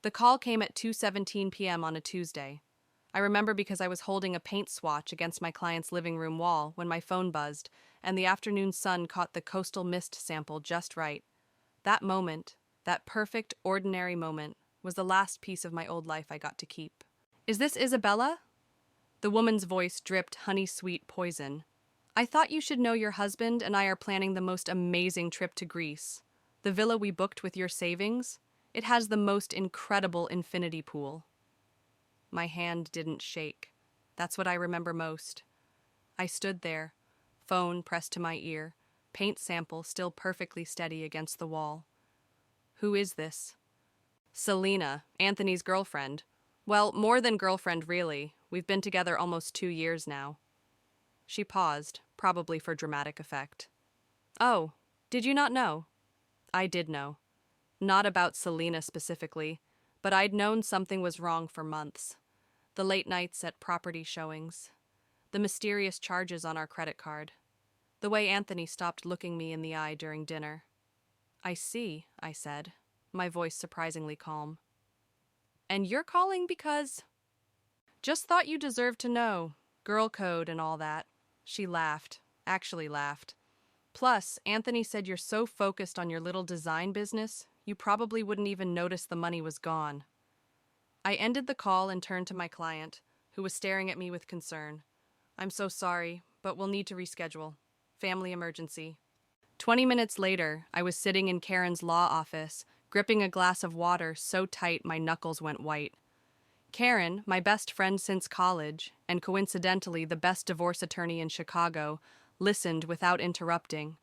The call came at 2:17 p.m. on a Tuesday. I remember because I was holding a paint swatch against my client's living room wall when my phone buzzed, and the afternoon sun caught the coastal mist sample just right. That moment, that perfect, ordinary moment, was the last piece of my old life I got to keep. "Is this Isabella?" The woman's voice dripped honey-sweet poison. "I thought you should know your husband and I are planning the most amazing trip to Greece. The villa we booked with your savings, it has the most incredible infinity pool." My hand didn't shake. That's what I remember most. I stood there, phone pressed to my ear, paint sample still perfectly steady against the wall. "Who is this?" "Selena, Anthony's girlfriend. Well, more than girlfriend, really. We've been together almost 2 years now." She paused, probably for dramatic effect. "Oh, did you not know?" I did know. Not about Selena specifically, but I'd known something was wrong for months. The late nights at property showings. The mysterious charges on our credit card. The way Anthony stopped looking me in the eye during dinner. "I see," I said, my voice surprisingly calm. "And you're calling because—" "Just thought you deserved to know. Girl code and all that." She laughed, actually laughed. "Plus, Anthony said you're so focused on your little design business, you probably wouldn't even notice the money was gone." I ended the call and turned to my client, who was staring at me with concern. "I'm so sorry, but we'll need to reschedule. Family emergency." 20 minutes later, I was sitting in Karen's law office, gripping a glass of water so tight my knuckles went white. Karen, my best friend since college, and coincidentally the best divorce attorney in Chicago, listened without interrupting.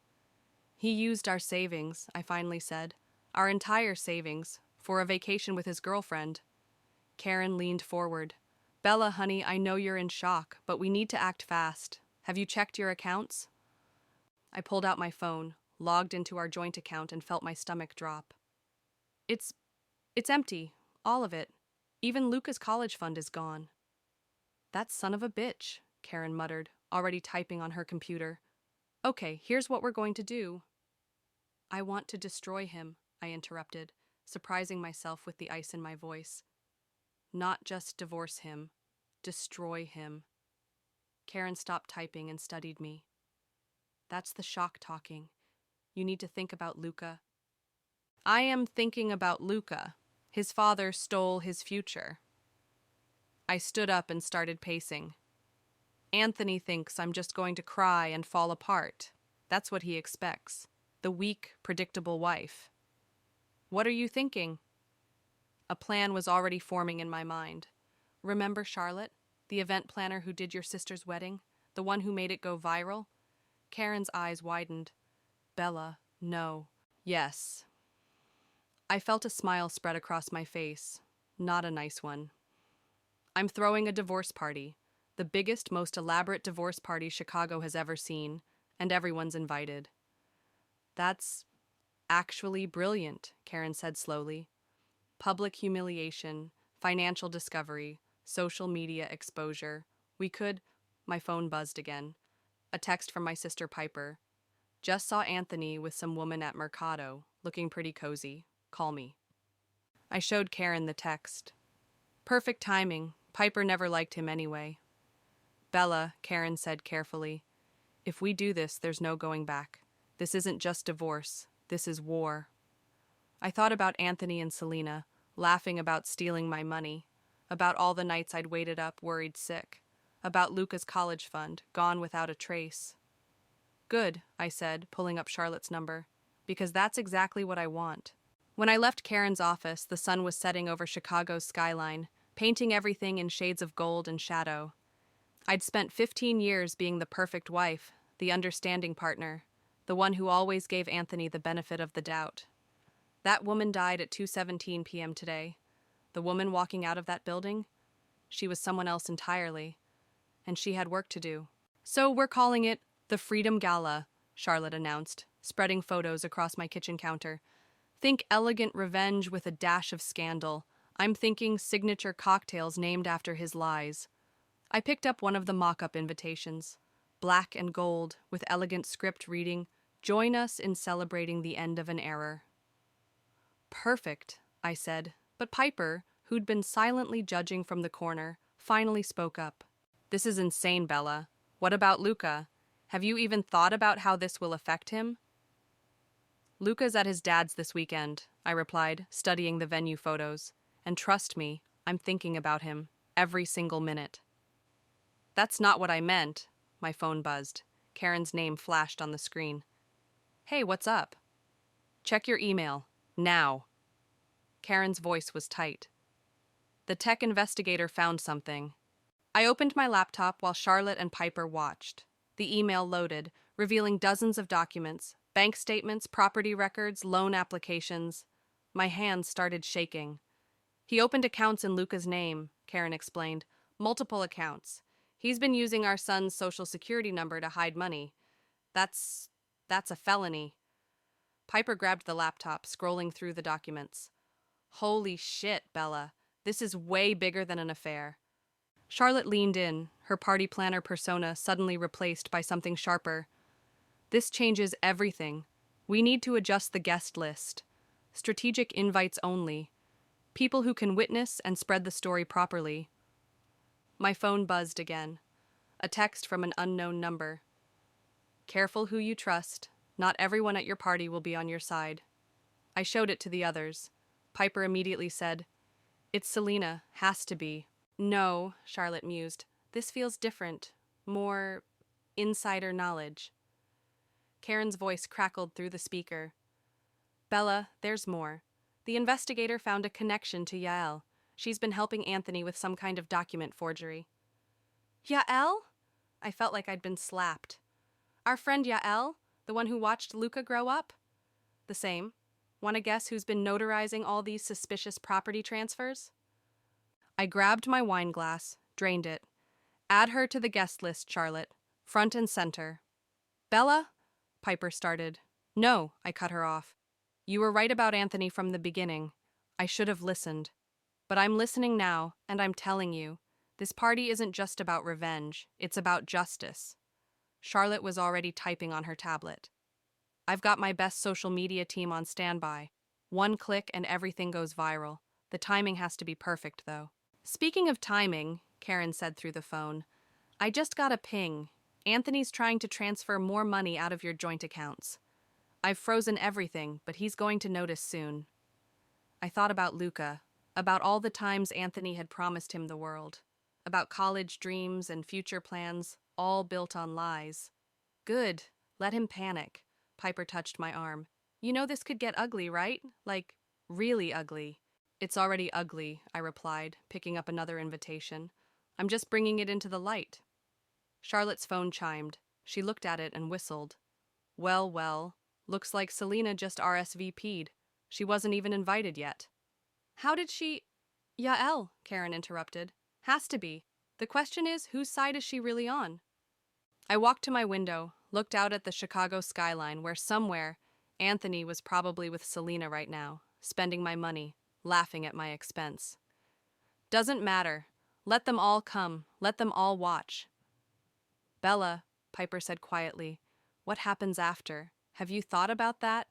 "He used our savings," I finally said. "Our entire savings, for a vacation with his girlfriend." Karen leaned forward. "Bella, honey, I know you're in shock, but we need to act fast. Have you checked your accounts?" I pulled out my phone, logged into our joint account, and felt my stomach drop. It's empty. All of it. Even Luca's college fund is gone." "That son of a bitch," Karen muttered, already typing on her computer. "Okay, here's what we're going to do." "I want to destroy him," I interrupted, surprising myself with the ice in my voice. "Not just divorce him. Destroy him." Karen stopped typing and studied me. "That's the shock talking. You need to think about Luca." "I am thinking about Luca. His father stole his future." I stood up and started pacing. "Anthony thinks I'm just going to cry and fall apart. That's what he expects. The weak, predictable wife." "What are you thinking?" A plan was already forming in my mind. "Remember Charlotte, the event planner who did your sister's wedding? The one who made it go viral?" Karen's eyes widened. "Bella, no." "Yes." I felt a smile spread across my face. Not a nice one. "I'm throwing a divorce party. The biggest, most elaborate divorce party Chicago has ever seen, and everyone's invited." "That's actually brilliant," Karen said slowly. "Public humiliation, financial discovery, social media exposure. We could—" My phone buzzed again. A text from my sister Piper. "Just saw Anthony with some woman at Mercado, looking pretty cozy. Call me." I showed Karen the text. "Perfect timing. Piper never liked him anyway." "Bella," Karen said carefully, "if we do this, there's no going back. This isn't just divorce. This is war." I thought about Anthony and Selena, laughing about stealing my money, about all the nights I'd waited up worried sick, about Luca's college fund, gone without a trace. "Good," I said, pulling up Charlotte's number, "because that's exactly what I want." When I left Karen's office, the sun was setting over Chicago's skyline, painting everything in shades of gold and shadow. I'd spent 15 years being the perfect wife, the understanding partner, the one who always gave Anthony the benefit of the doubt. That woman died at 2:17 p.m. today. The woman walking out of that building? She was someone else entirely, and she had work to do. "So we're calling it the Freedom Gala," Charlotte announced, spreading photos across my kitchen counter. "Think elegant revenge with a dash of scandal. I'm thinking signature cocktails named after his lies." I picked up one of the mock-up invitations. Black and gold, with elegant script reading, "Join us in celebrating the end of an era." "Perfect," I said, But Piper, who'd been silently judging from the corner, finally spoke up. "This is insane, Bella. What about Luca? Have you even thought about how this will affect him?" "Luca's at his dad's this weekend," I replied, studying the venue photos. "And trust me, I'm thinking about him every single minute." "That's not what I meant." My phone buzzed. Karen's name flashed on the screen. "Hey, what's up?" "Check your email. Now." Karen's voice was tight. "The tech investigator found something." I opened my laptop while Charlotte and Piper watched. The email loaded, revealing dozens of documents, bank statements, property records, loan applications. My hands started shaking. "He opened accounts in Luca's name," Karen explained. "Multiple accounts. He's been using our son's social security number to hide money. That's a felony." Piper grabbed the laptop, scrolling through the documents. "Holy shit, Bella. This is way bigger than an affair." Charlotte leaned in, her party planner persona suddenly replaced by something sharper. "This changes everything. We need to adjust the guest list. Strategic invites only. People who can witness and spread the story properly." My phone buzzed again. A text from an unknown number. "Careful who you trust. Not everyone at your party will be on your side." I showed it to the others. Piper immediately said, "It's Selena. Has to be." "No," Charlotte mused. "This feels different. More insider knowledge." Karen's voice crackled through the speaker. "Bella, there's more. The investigator found a connection to Yael. She's been helping Anthony with some kind of document forgery." "Yael?" I felt like I'd been slapped. "Our friend Yael? The one who watched Luca grow up?" "The same. Want to guess who's been notarizing all these suspicious property transfers?" I grabbed my wine glass, drained it. "Add her to the guest list, Charlotte. Front and center." "Bella?" Piper started. "No," I cut her off. "You were right about Anthony from the beginning. I should have listened. But I'm listening now, and I'm telling you, this party isn't just about revenge, it's about justice." Charlotte was already typing on her tablet. "I've got my best social media team on standby. One click and everything goes viral. The timing has to be perfect, though." "Speaking of timing," Karen said through the phone, "I just got a ping. Anthony's trying to transfer more money out of your joint accounts. I've frozen everything, but he's going to notice soon." I thought about Luca, about all the times Anthony had promised him the world, about college dreams and future plans, all built on lies. "Good. Let him panic." Piper touched my arm. "You know this could get ugly, right? Like, really ugly." "It's already ugly," I replied, picking up another invitation. "I'm just bringing it into the light." Charlotte's phone chimed. She looked at it and whistled. "Well, well, looks like Selena just RSVP'd. She wasn't even invited yet." "How did she—" "Yael," Karen interrupted. "Has to be. The question is, whose side is she really on?" I walked to my window, looked out at the Chicago skyline where somewhere Anthony was probably with Selena right now, spending my money, laughing at my expense. "Doesn't matter. Let them all come. Let them all watch." "Bella," Piper said quietly, "what happens after? Have you thought about that?"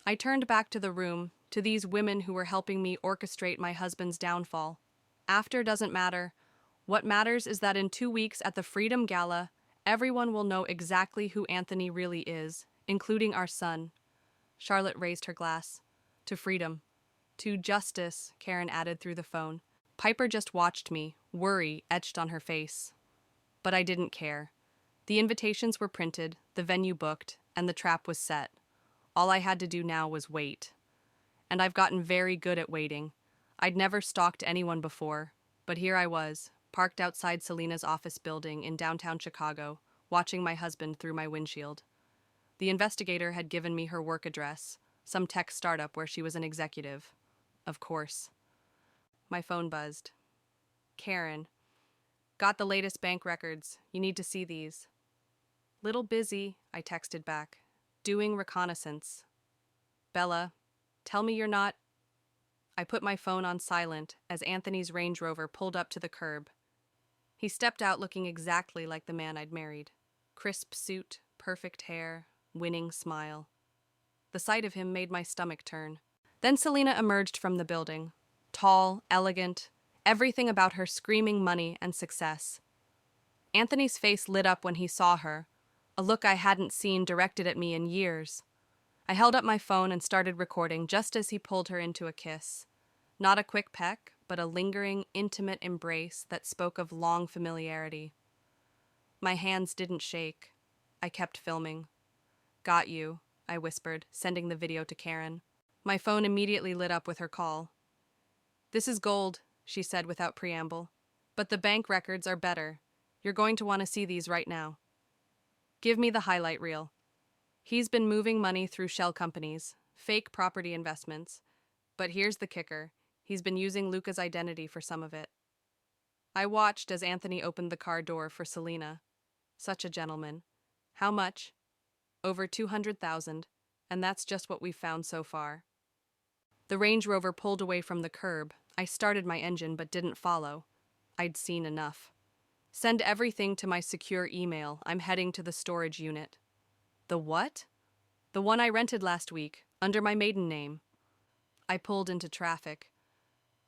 I turned back to the room, to these women who were helping me orchestrate my husband's downfall. After doesn't matter. What matters is that in 2 weeks at the Freedom Gala, everyone will know exactly who Anthony really is, including our son. Charlotte raised her glass. "To freedom." "To justice," Karen added through the phone. Piper just watched me, worry etched on her face. But I didn't care. The invitations were printed, the venue booked, and the trap was set. All I had to do now was wait. And I've gotten very good at waiting. I'd never stalked anyone before, but here I was, parked outside Selena's office building in downtown Chicago, watching my husband through my windshield. The investigator had given me her work address, some tech startup where she was an executive. Of course. My phone buzzed. "Karen. Got the latest bank records. You need to see these." "Little busy," I texted back. "Doing reconnaissance." "Bella, tell me you're not—" I put my phone on silent as Anthony's Range Rover pulled up to the curb. He stepped out looking exactly like the man I'd married. Crisp suit, perfect hair, winning smile. The sight of him made my stomach turn. Then Selena emerged from the building. Tall, elegant, everything about her screaming money and success. Anthony's face lit up when he saw her, a look I hadn't seen directed at me in years. I held up my phone and started recording just as he pulled her into a kiss. Not a quick peck, but a lingering, intimate embrace that spoke of long familiarity. My hands didn't shake. I kept filming. "Got you," I whispered, sending the video to Karen. My phone immediately lit up with her call. "This is gold," she said without preamble. "But the bank records are better. You're going to want to see these right now." "Give me the highlight reel." He's been moving money through shell companies, fake property investments. But here's the kicker. He's been using Luca's identity for some of it. I watched as Anthony opened the car door for Selena. Such a gentleman. "How much?" "Over 200,000, and that's just what we've found so far." The Range Rover pulled away from the curb. I started my engine but didn't follow. I'd seen enough. "Send everything to my secure email. I'm heading to the storage unit." "The what?" "The one I rented last week, under my maiden name." I pulled into traffic.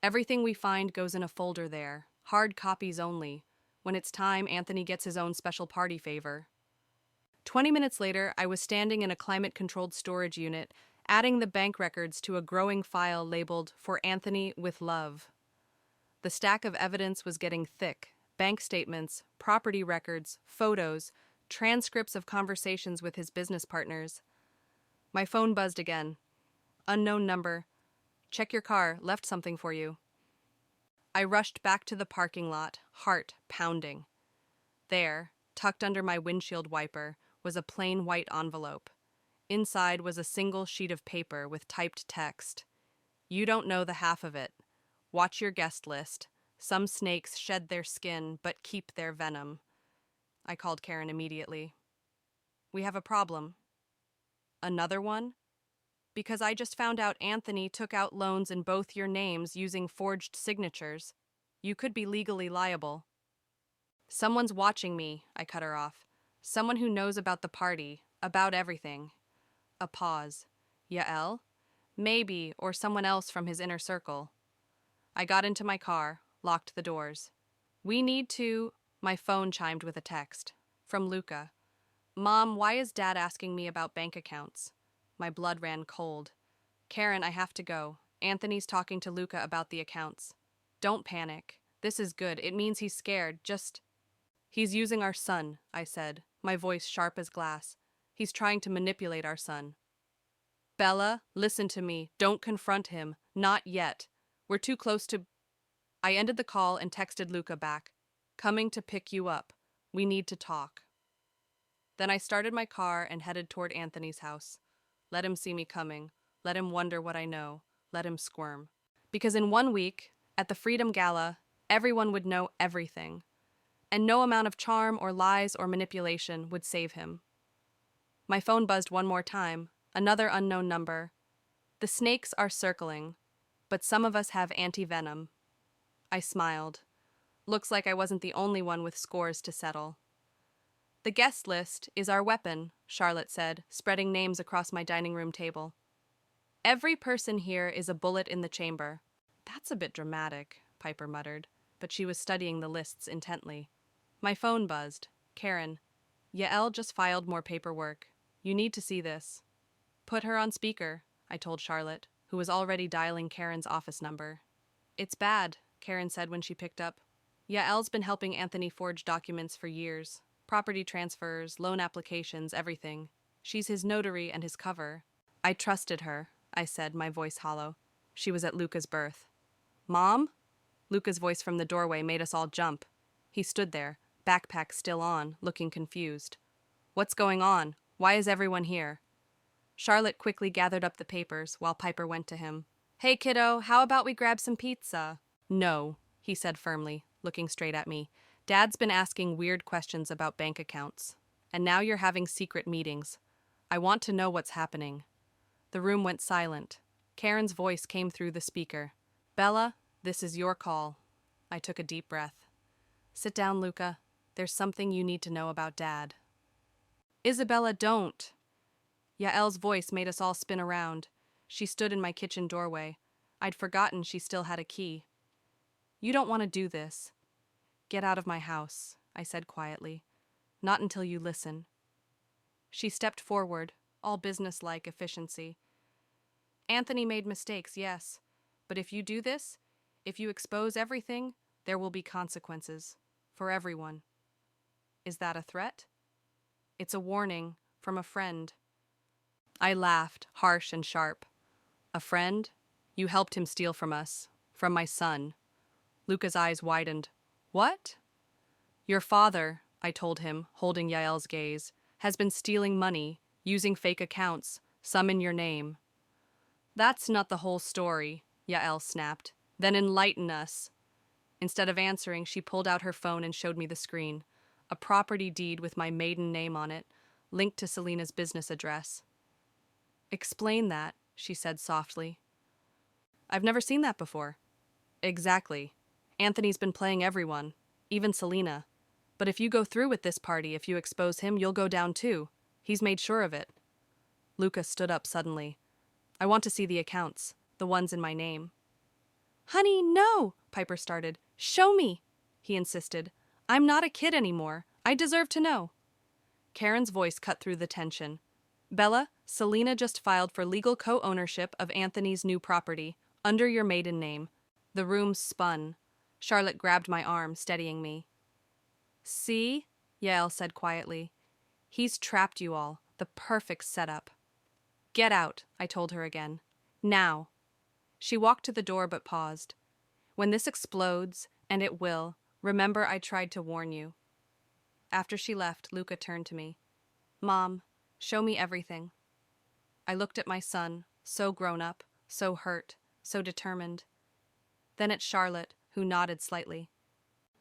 "Everything we find goes in a folder there. Hard copies only. When it's time, Anthony gets his own special party favor." 20 minutes later, I was standing in a climate-controlled storage unit, adding the bank records to a growing file labeled "For Anthony with Love." The stack of evidence was getting thick. Bank statements, property records, photos, transcripts of conversations with his business partners. My phone buzzed again. "Unknown number. Check your car, left something for you." I rushed back to the parking lot, heart pounding. There, tucked under my windshield wiper, was a plain white envelope. Inside was a single sheet of paper with typed text. "You don't know the half of it. Watch your guest list. Some snakes shed their skin but keep their venom." I called Karen immediately. "We have a problem." "Another one?" "Because I just found out Anthony took out loans in both your names using forged signatures. You could be legally liable." "Someone's watching me," I cut her off. "Someone who knows about the party, about everything." A pause. "Yael?" "Maybe, or someone else from his inner circle." I got into my car, locked the doors. "We need to—" My phone chimed with a text. From Luca. "Mom, why is Dad asking me about bank accounts?" My blood ran cold. "Karen, I have to go. Anthony's talking to Luca about the accounts." "Don't panic. This is good. It means he's scared. Just—" "He's using our son," I said, my voice sharp as glass. "He's trying to manipulate our son." "Bella, listen to me. Don't confront him. Not yet. We're too close to—" I ended the call and texted Luca back. "Coming to pick you up. We need to talk." Then I started my car and headed toward Anthony's house. Let him see me coming. Let him wonder what I know. Let him squirm. Because in 1 week, at the Freedom Gala, everyone would know everything. And no amount of charm or lies or manipulation would save him. My phone buzzed one more time. Another unknown number. "The snakes are circling, but some of us have anti-venom." I smiled. Looks like I wasn't the only one with scores to settle. "The guest list is our weapon," Charlotte said, spreading names across my dining room table. "Every person here is a bullet in the chamber." "That's a bit dramatic," Piper muttered, but she was studying the lists intently. My phone buzzed. "Karen, Yael just filed more paperwork. You need to see this." "Put her on speaker," I told Charlotte, who was already dialing Karen's office number. "It's bad," Karen said when she picked up. "Yael's been helping Anthony forge documents for years. Property transfers, loan applications, everything. She's his notary and his cover." "I trusted her," I said, my voice hollow. "She was at Luca's birth." "Mom?" Luca's voice from the doorway made us all jump. He stood there, backpack still on, looking confused. "What's going on? Why is everyone here?" Charlotte quickly gathered up the papers while Piper went to him. "Hey, kiddo, how about we grab some pizza?" "No," he said firmly, looking straight at me. "Dad's been asking weird questions about bank accounts. And now you're having secret meetings. I want to know what's happening." The room went silent. Karen's voice came through the speaker. "Bella, this is your call." I took a deep breath. "Sit down, Luca. There's something you need to know about Dad." "Isabella, don't." Yael's voice made us all spin around. She stood in my kitchen doorway. I'd forgotten she still had a key. You don't want to do this. Get out of my house, I said quietly. Not until you listen. She stepped forward, all businesslike efficiency. Anthony made mistakes, yes. But if you do this, if you expose everything, there will be consequences. For everyone. Is that a threat? It's a warning from a friend. I laughed, harsh and sharp. A friend? You helped him steal from us. From my son. Luca's eyes widened. What? Your father, I told him, holding Yael's gaze, has been stealing money, using fake accounts, some in your name. That's not the whole story, Yael snapped. Then enlighten us. Instead of answering, she pulled out her phone and showed me the screen. A property deed with my maiden name on it, linked to Selena's business address. Explain that, she said softly. I've never seen that before. Exactly. Anthony's been playing everyone, even Selena. But if you go through with this party, if you expose him, you'll go down too. He's made sure of it. Luca stood up suddenly. I want to see the accounts, the ones in my name. Honey, no, Piper started. Show me, he insisted. I'm not a kid anymore. I deserve to know. Karen's voice cut through the tension. Bella, Selena just filed for legal co-ownership of Anthony's new property, under your maiden name. The room spun. Charlotte grabbed my arm, steadying me. See? Yael said quietly. He's trapped you all. The perfect setup. Get out, I told her again. Now. She walked to the door but paused. When this explodes, and it will, remember I tried to warn you. After she left, Luca turned to me. Mom, show me everything. I looked at my son, so grown up, so hurt, so determined. Then at Charlotte, who nodded slightly.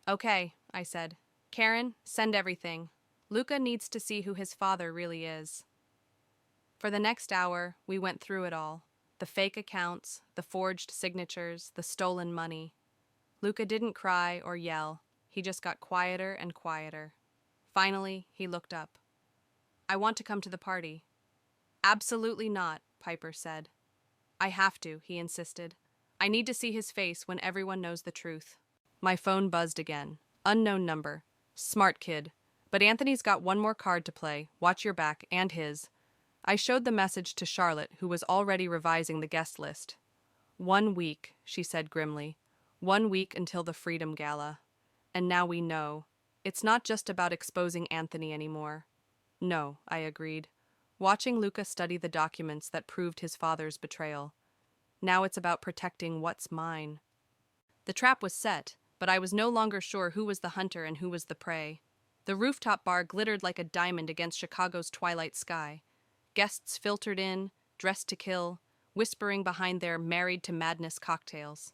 Okay, I said. Karen, send everything. Luca needs to see who his father really is. For the next hour, we went through it all. The fake accounts, the forged signatures, the stolen money. Luca didn't cry or yell. He just got quieter and quieter. Finally, he looked up. I want to come to the party. Absolutely not, Piper said. I have to, he insisted. I need to see his face when everyone knows the truth. My phone buzzed again. Unknown number. Smart kid. But Anthony's got one more card to play. Watch your back, and his. I showed the message to Charlotte, who was already revising the guest list. 1 week, she said grimly. 1 week until the Freedom Gala. And now we know. It's not just about exposing Anthony anymore. No, I agreed. Watching Luca study the documents that proved his father's betrayal. Now it's about protecting what's mine. The trap was set, but I was no longer sure who was the hunter and who was the prey. The rooftop bar glittered like a diamond against Chicago's twilight sky. Guests filtered in, dressed to kill, whispering behind their married to madness cocktails.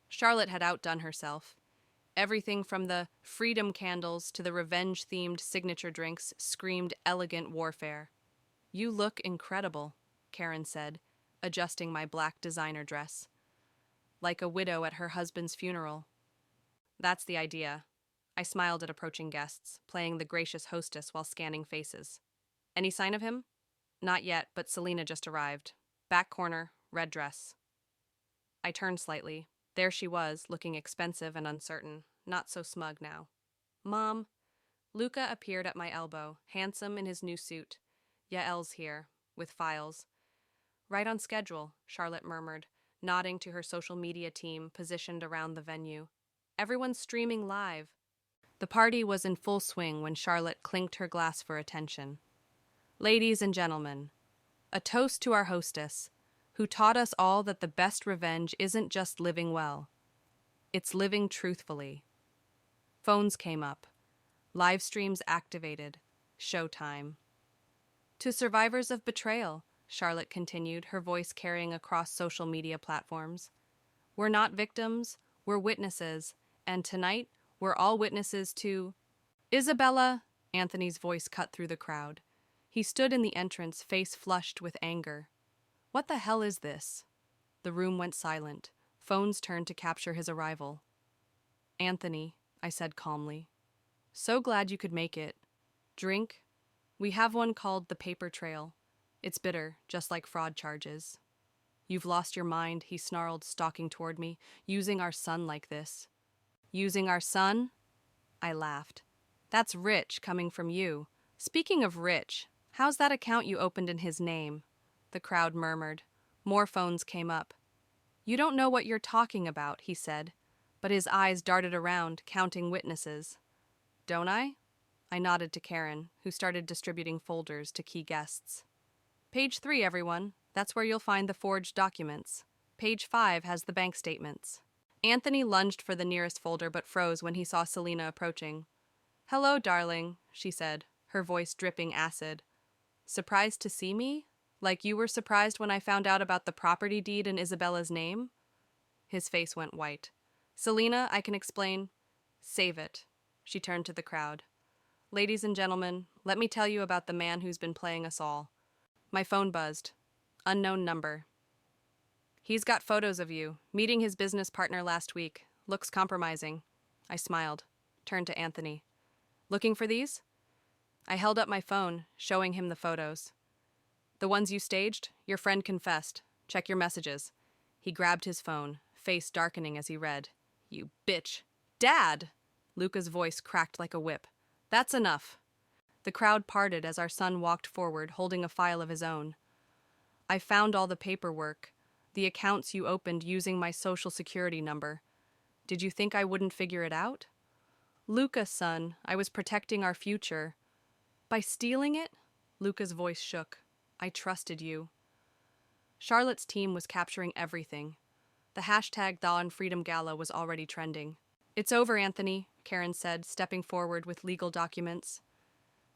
Charlotte had outdone herself. Everything from the freedom candles to the revenge-themed signature drinks screamed elegant warfare. You look incredible, Karen said, adjusting my black designer dress. Like a widow at her husband's funeral. That's the idea. I smiled at approaching guests, playing the gracious hostess while scanning faces. Any sign of him? Not yet, but Selena just arrived. Back corner, red dress. I turned slightly. There she was, looking expensive and uncertain, not so smug now. Mom. Luca appeared at my elbow, handsome in his new suit. Yael's here, with files. Right on schedule, Charlotte murmured, nodding to her social media team positioned around the venue. Everyone's streaming live. The party was in full swing when Charlotte clinked her glass for attention. Ladies and gentlemen, a toast to our hostess, who taught us all that the best revenge isn't just living well. It's living truthfully. Phones came up. Live streams activated. Showtime. To survivors of betrayal, Charlotte continued, her voice carrying across social media platforms. We're not victims, we're witnesses, and tonight, we're all witnesses to... Isabella, Anthony's voice cut through the crowd. He stood in the entrance, face flushed with anger. What the hell is this? The room went silent. Phones turned to capture his arrival. Anthony, I said calmly. So glad you could make it. Drink? We have one called the paper trail. It's bitter, just like fraud charges. You've lost your mind, he snarled, stalking toward me. Using our son like this. Using our son? I laughed. That's rich coming from you. Speaking of rich, how's that account you opened in his name? The crowd murmured. More phones came up. You don't know what you're talking about, he said, but his eyes darted around, counting witnesses. Don't I? I nodded to Karen, who started distributing folders to key guests. Page 3, everyone. That's where you'll find the forged documents. Page 5 has the bank statements. Anthony lunged for the nearest folder but froze when he saw Selena approaching. Hello, darling, she said, her voice dripping acid. Surprised to see me? Like you were surprised when I found out about the property deed in Isabella's name? His face went white. Selena, I can explain. Save it. She turned to the crowd. Ladies and gentlemen, let me tell you about the man who's been playing us all. My phone buzzed. Unknown number. He's got photos of you, meeting his business partner last week. Looks compromising. I smiled. Turned to Anthony. Looking for these? I held up my phone, showing him the photos. The ones you staged? Your friend confessed. Check your messages. He grabbed his phone, face darkening as he read. You bitch. Dad! Luca's voice cracked like a whip. That's enough. The crowd parted as our son walked forward, holding a file of his own. I found all the paperwork, the accounts you opened using my social security number. Did you think I wouldn't figure it out? Luca, son, I was protecting our future. By stealing it? Luca's voice shook. I trusted you. Charlotte's team was capturing everything. The hashtag Dawn Freedom Gala was already trending. It's over, Anthony, Karen said, stepping forward with legal documents.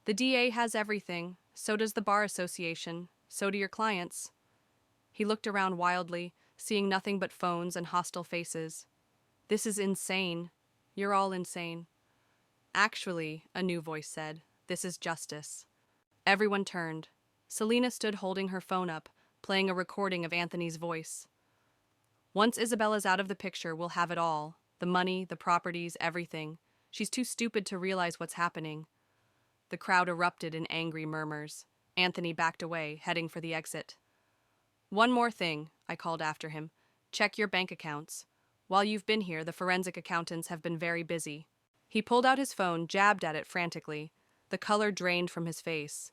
The DA has everything. So does the Bar Association. So do your clients. He looked around wildly, seeing nothing but phones and hostile faces. This is insane. You're all insane. Actually, a new voice said, this is justice. Everyone turned. Selena stood holding her phone up, playing a recording of Anthony's voice. Once Isabella's out of the picture, we'll have it all. The money, the properties, everything. She's too stupid to realize what's happening. The crowd erupted in angry murmurs. Anthony backed away, heading for the exit. One more thing, I called after him. Check your bank accounts. While you've been here, the forensic accountants have been very busy. He pulled out his phone, jabbed at it frantically. The color drained from his face.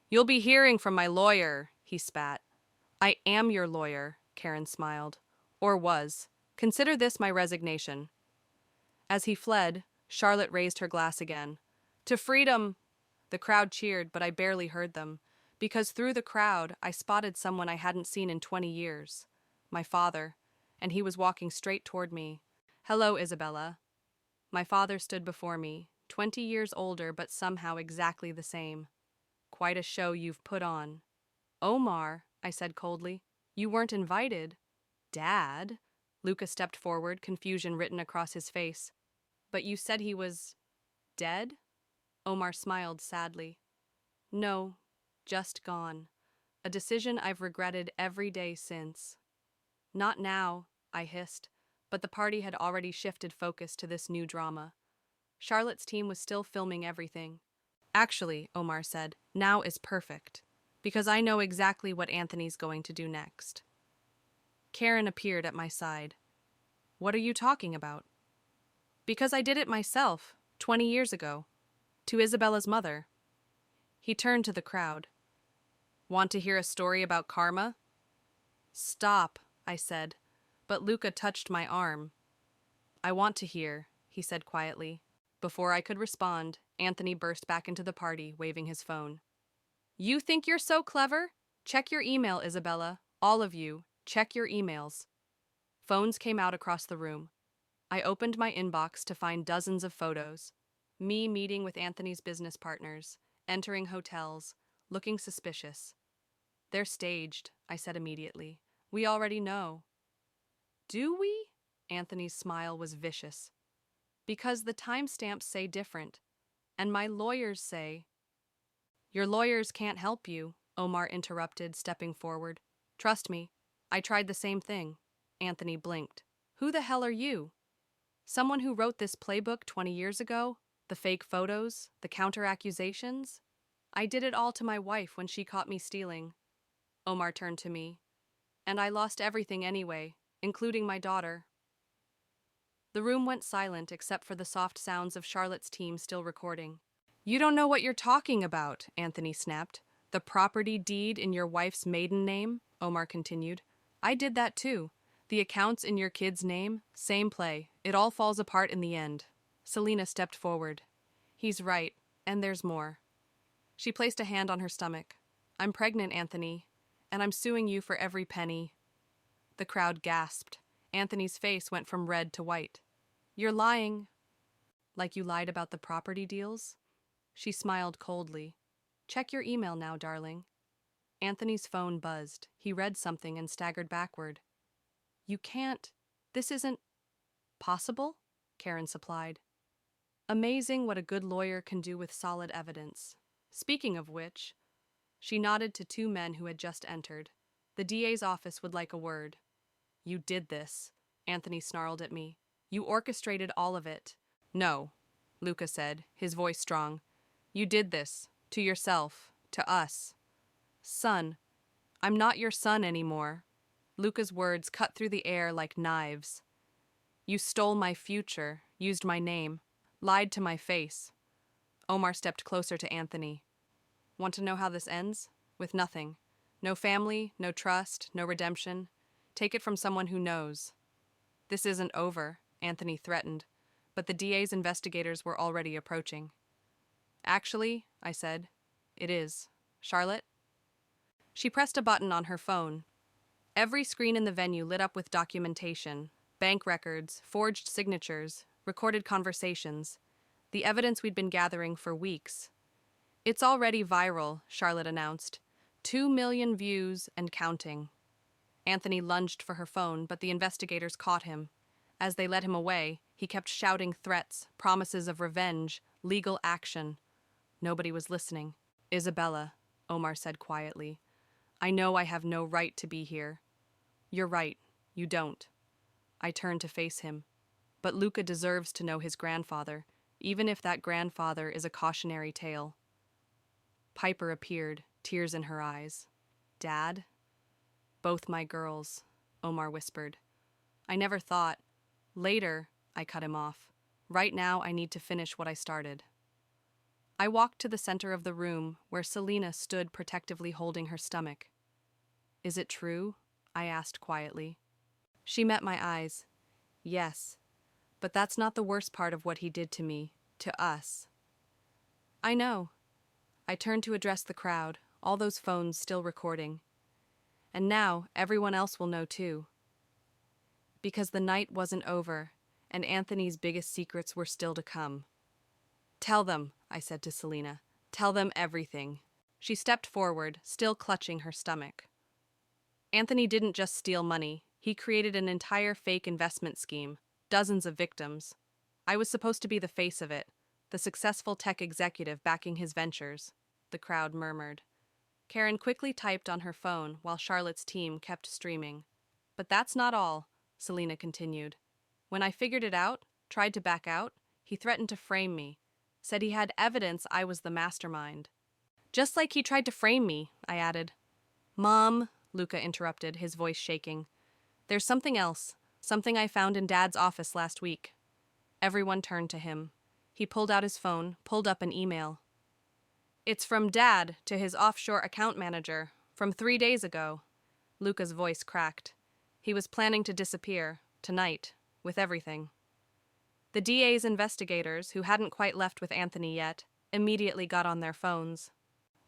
You'll be hearing from my lawyer, he spat. I am your lawyer, Karen smiled. Or was. Consider this my resignation. As he fled, Charlotte raised her glass again. To freedom! The crowd cheered, but I barely heard them, because through the crowd I spotted someone I hadn't seen in 20 years. My father, and he was walking straight toward me. Hello, Isabella. My father stood before me, 20 years older but somehow exactly the same. Quite a show you've put on. Omar, I said coldly, you weren't invited. Dad? Luca stepped forward, confusion written across his face. But you said he was dead? Omar smiled sadly. No, just gone. A decision I've regretted every day since. Not now, I hissed, but the party had already shifted focus to this new drama. Charlotte's team was still filming everything. Actually, Omar said, now is perfect, because I know exactly what Anthony's going to do next. Karen appeared at my side. What are you talking about? Because I did it myself, 20 years ago, to Isabella's mother. He turned to the crowd. Want to hear a story about karma? Stop, I said, but Luca touched my arm. I want to hear, he said quietly. Before I could respond, Anthony burst back into the party, waving his phone. You think you're so clever? Check your email, Isabella. All of you, check your emails. Phones came out across the room. I opened my inbox to find dozens of photos. Me meeting with Anthony's business partners, entering hotels, looking suspicious. They're staged, I said immediately. We already know. Do we? Anthony's smile was vicious. Because the timestamps say different, and my lawyers say. Your lawyers can't help you, Omar interrupted, stepping forward. Trust me, I tried the same thing. Anthony blinked. Who the hell are you? Someone who wrote this playbook 20 years ago? The fake photos? The counter-accusations? I did it all to my wife when she caught me stealing. Omar turned to me. And I lost everything anyway, including my daughter. The room went silent except for the soft sounds of Charlotte's team still recording. You don't know what you're talking about, Anthony snapped. The property deed in your wife's maiden name, Omar continued. I did that too. The accounts in your kid's name, same play. It all falls apart in the end. Selena stepped forward. He's right, and there's more. She placed a hand on her stomach. I'm pregnant, Anthony, and I'm suing you for every penny. The crowd gasped. Anthony's face went from red to white. You're lying. Like you lied about the property deals? She smiled coldly. Check your email now, darling. Anthony's phone buzzed. He read something and staggered backward. You can't. This isn't possible? Karen supplied. Amazing what a good lawyer can do with solid evidence. Speaking of which, she nodded to two men who had just entered. The DA's office would like a word. You did this, Anthony snarled at me. You orchestrated all of it. No, Luca said, his voice strong. You did this. To yourself. To us. Son. I'm not your son anymore. Luca's words cut through the air like knives. You stole my future, used my name, lied to my face. Omar stepped closer to Anthony. Want to know how this ends? With nothing. No family, no trust, no redemption. Take it from someone who knows. This isn't over, Anthony threatened, but the DA's investigators were already approaching. Actually, I said, it is. Charlotte? She pressed a button on her phone. Every screen in the venue lit up with documentation, bank records, forged signatures, recorded conversations, the evidence we'd been gathering for weeks. It's already viral, Charlotte announced. 2 million views and counting. Anthony lunged for her phone, but the investigators caught him. As they led him away, he kept shouting threats, promises of revenge, legal action. Nobody was listening. Isabella, Omar said quietly. I know I have no right to be here. You're right, you don't. I turned to face him. But Luca deserves to know his grandfather, even if that grandfather is a cautionary tale. Piper appeared, tears in her eyes. Dad? Both my girls, Omar whispered. I never thought. Later, I cut him off. Right now, I need to finish what I started. I walked to the center of the room, where Selena stood protectively holding her stomach. Is it true? I asked quietly. She met my eyes. Yes, but that's not the worst part of what he did to me, to us. I know. I turned to address the crowd, all those phones still recording. And now, everyone else will know too. Because the night wasn't over, and Anthony's biggest secrets were still to come. Tell them, I said to Selena. Tell them everything. She stepped forward, still clutching her stomach. Anthony didn't just steal money. He created an entire fake investment scheme, dozens of victims. I was supposed to be the face of it, the successful tech executive backing his ventures, the crowd murmured. Karen quickly typed on her phone while Charlotte's team kept streaming. But that's not all, Selena continued. When I figured it out, tried to back out, he threatened to frame me, said he had evidence I was the mastermind. Just like he tried to frame me, I added. Mom, Luca interrupted, his voice shaking. There's something else, something I found in Dad's office last week. Everyone turned to him. He pulled out his phone, pulled up an email. It's from Dad to his offshore account manager, from 3 days ago. Luca's voice cracked. He was planning to disappear, tonight, with everything. The DA's investigators, who hadn't quite left with Anthony yet, immediately got on their phones.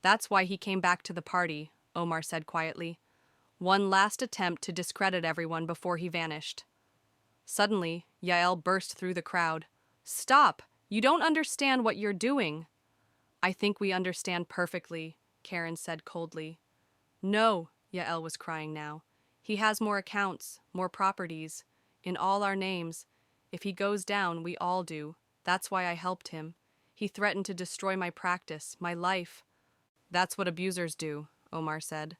That's why he came back to the party, Omar said quietly. One last attempt to discredit everyone before he vanished. Suddenly, Yael burst through the crowd. Stop! You don't understand what you're doing. I think we understand perfectly, Karen said coldly. No, Yael was crying now. He has more accounts, more properties, in all our names. If he goes down, we all do. That's why I helped him. He threatened to destroy my practice, my life. That's what abusers do, Omar said.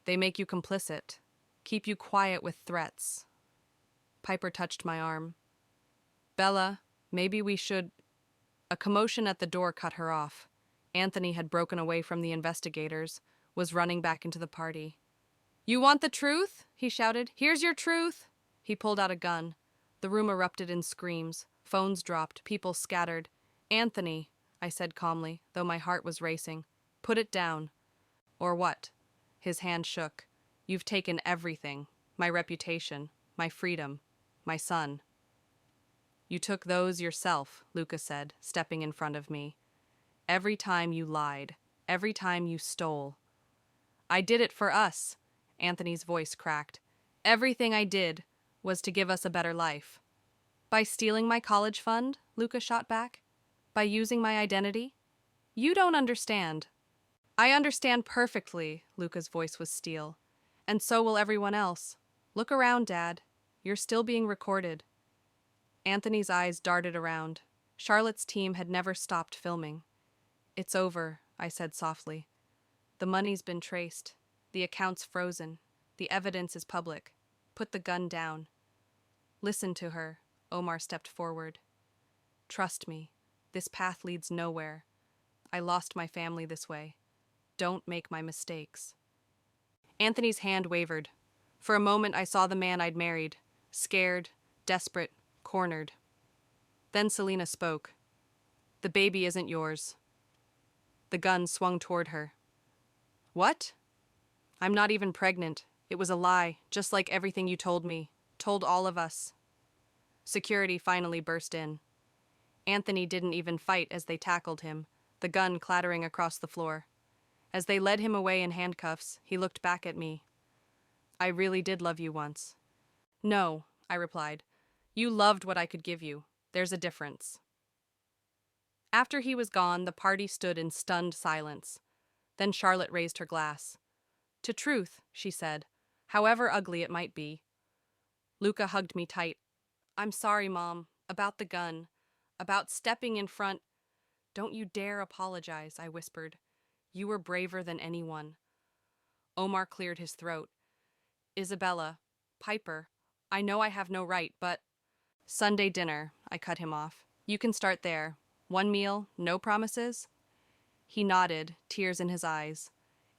They make you complicit, keep you quiet with threats. Piper touched my arm. Bella, maybe we should... A commotion at the door cut her off. Anthony had broken away from the investigators, was running back into the party. You want the truth? He shouted. Here's your truth. He pulled out a gun. The room erupted in screams. Phones dropped. People scattered. Anthony, I said calmly, though my heart was racing. Put it down. Or what? His hand shook. You've taken everything. My reputation. My freedom. My son. You took those yourself, Luca said, stepping in front of me. Every time you lied. Every time you stole. I did it for us. Anthony's voice cracked. Everything I did was to give us a better life. By stealing my college fund, Luca shot back. By using my identity. You don't understand. I understand perfectly, Luca's voice was steel. And so will everyone else. Look around, Dad. You're still being recorded. Anthony's eyes darted around. Charlotte's team had never stopped filming. It's over, I said softly. The money's been traced. The account's frozen. The evidence is public. Put the gun down. Listen to her, Omar stepped forward. Trust me, this path leads nowhere. I lost my family this way. Don't make my mistakes. Anthony's hand wavered. For a moment I saw the man I'd married, scared, desperate, cornered. Then Selena spoke. The baby isn't yours. The gun swung toward her. What? I'm not even pregnant. It was a lie, just like everything you told me, told all of us. Security finally burst in. Anthony didn't even fight as they tackled him, the gun clattering across the floor. As they led him away in handcuffs, he looked back at me. I really did love you once. No, I replied. You loved what I could give you. There's a difference. After he was gone, the party stood in stunned silence. Then Charlotte raised her glass. To truth, she said, however ugly it might be. Luca hugged me tight. I'm sorry, Mom, about the gun, about stepping in front. Don't you dare apologize, I whispered. You were braver than anyone. Omar cleared his throat. Isabella, Piper, I know I have no right, but... Sunday dinner, I cut him off. You can start there. One meal, no promises? He nodded, tears in his eyes.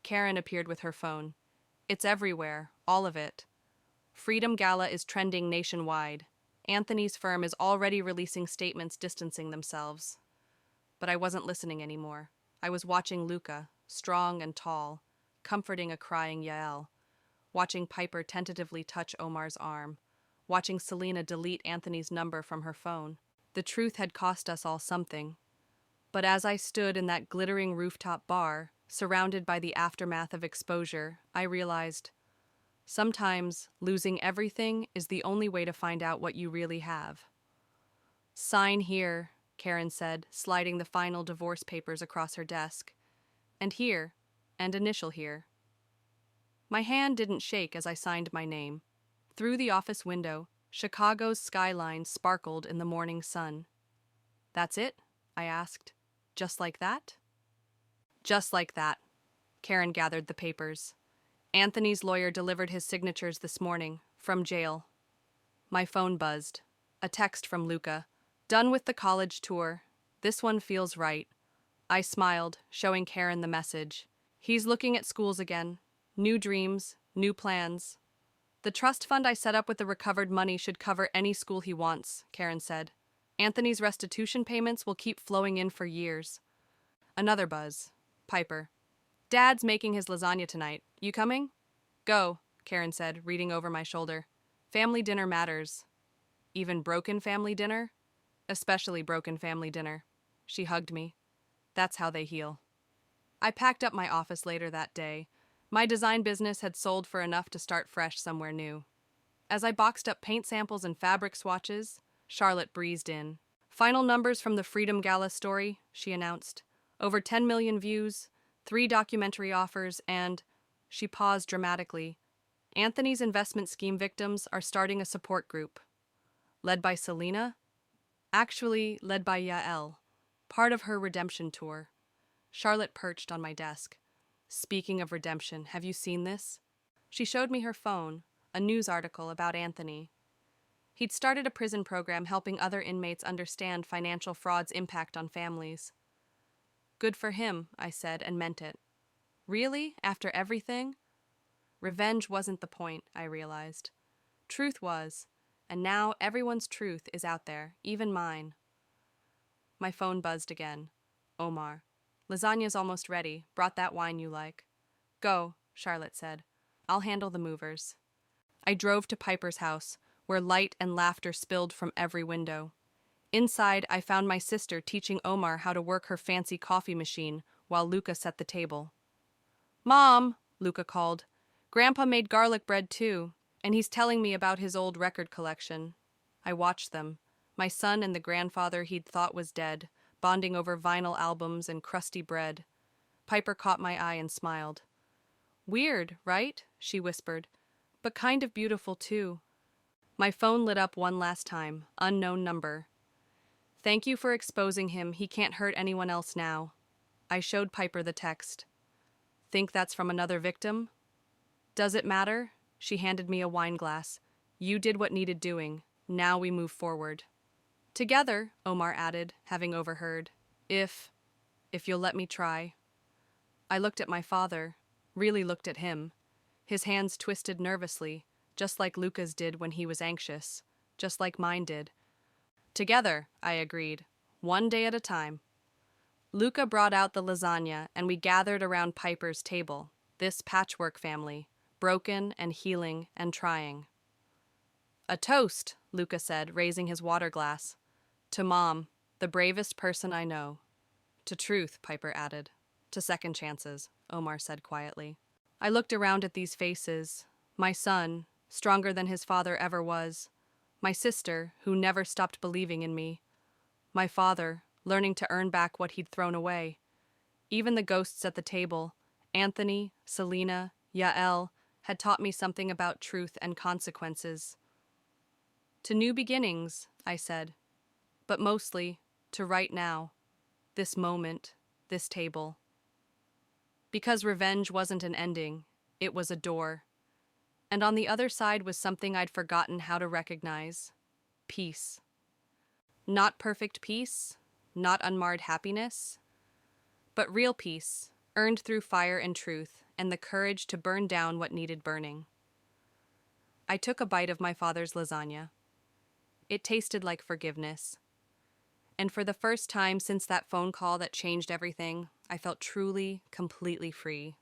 Karen appeared with her phone. It's everywhere, all of it. Freedom Gala is trending nationwide. Anthony's firm is already releasing statements distancing themselves. But I wasn't listening anymore. I was watching Luca, strong and tall, comforting a crying Yael. Watching Piper tentatively touch Omar's arm. Watching Selena delete Anthony's number from her phone. The truth had cost us all something. But as I stood in that glittering rooftop bar, surrounded by the aftermath of exposure, I realized, sometimes losing everything is the only way to find out what you really have. Sign here, Karen said, sliding the final divorce papers across her desk. And here, and initial here. My hand didn't shake as I signed my name. Through the office window, Chicago's skyline sparkled in the morning sun. That's it? I asked. Just like that? Just like that. Karen gathered the papers. Anthony's lawyer delivered his signatures this morning, from jail. My phone buzzed. A text from Luca. Done with the college tour. This one feels right. I smiled, showing Karen the message. He's looking at schools again. New dreams, new plans. The trust fund I set up with the recovered money should cover any school he wants, Karen said. Anthony's restitution payments will keep flowing in for years. Another buzz. Piper. Dad's making his lasagna tonight. You coming? Go, Karen said, reading over my shoulder. Family dinner matters. Even broken family dinner? Especially broken family dinner. She hugged me. That's how they heal. I packed up my office later that day. My design business had sold for enough to start fresh somewhere new. As I boxed up paint samples and fabric swatches, Charlotte breezed in. Final numbers from the Freedom Gala story, she announced. Over 10 million views, 3 documentary offers, and... She paused dramatically. Anthony's investment scheme victims are starting a support group. Led by Selena? Actually, led by Yael. Part of her redemption tour. Charlotte perched on my desk. Speaking of redemption, have you seen this? She showed me her phone, a news article about Anthony. He'd started a prison program helping other inmates understand financial fraud's impact on families. Good for him, I said, and meant it. Really? After everything? Revenge wasn't the point, I realized. Truth was, and now everyone's truth is out there, even mine. My phone buzzed again. Omar. Lasagna's almost ready. Brought that wine you like. Go, Charlotte said. I'll handle the movers. I drove to Piper's house, where light and laughter spilled from every window. Inside, I found my sister teaching Omar how to work her fancy coffee machine while Luca set the table. Mom, Luca called. Grandpa made garlic bread too, and he's telling me about his old record collection. I watched them, my son and the grandfather he'd thought was dead, bonding over vinyl albums and crusty bread. Piper caught my eye and smiled. Weird, right? She whispered. But kind of beautiful too. My phone lit up one last time. Unknown number. Thank you for exposing him. He can't hurt anyone else now. I showed Piper the text. Think that's from another victim? Does it matter? She handed me a wine glass. You did what needed doing. Now we move forward. Together, Omar added, having overheard. If you'll let me try. I looked at my father, really looked at him. His hands twisted nervously, just like Luca's did when he was anxious, just like mine did. Together, I agreed, one day at a time. Luca brought out the lasagna, and we gathered around Piper's table, this patchwork family, broken and healing and trying. A toast, Luca said, raising his water glass. To Mom, the bravest person I know. To truth, Piper added. To second chances, Omar said quietly. I looked around at these faces. My son, stronger than his father ever was. My sister, who never stopped believing in me. My father, learning to earn back what he'd thrown away. Even the ghosts at the table, Anthony, Selena, Yael, had taught me something about truth and consequences. To new beginnings, I said, but mostly to right now, this moment, this table. Because revenge wasn't an ending, it was a door. And on the other side was something I'd forgotten how to recognize. Peace. Not perfect peace, not unmarred happiness, but real peace, earned through fire and truth, and the courage to burn down what needed burning. I took a bite of my father's lasagna. It tasted like forgiveness. And for the first time since that phone call that changed everything, I felt truly, completely free.